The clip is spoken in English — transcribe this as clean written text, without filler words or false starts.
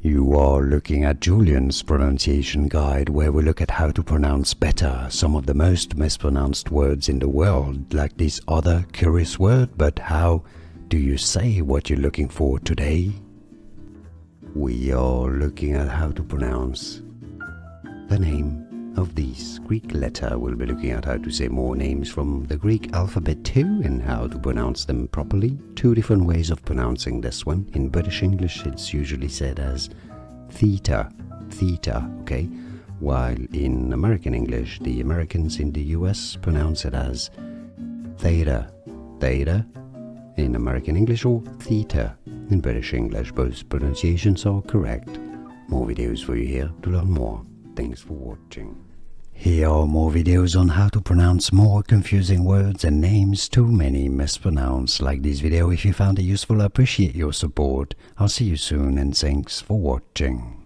You are looking at Julian's pronunciation guide, where we look at how to pronounce better some of the most mispronounced words in the world, like this other curious word. But how do you say what you're looking for today? We are looking at how to pronounce the name of this Greek letter. We'll be looking at how to say more names from the Greek alphabet too, and how to pronounce them properly. Two different ways of pronouncing this one. In British English, it's usually said as theta, okay? While in American English, the Americans in the US pronounce it as theta in American English, or theta in British English. Both pronunciations are correct. More videos for you here to learn more. Thanks for watching. Here are more videos on how to pronounce more confusing words and names too many mispronounced. Like this video if you found it useful. I appreciate your support. I'll see you soon, and thanks for watching.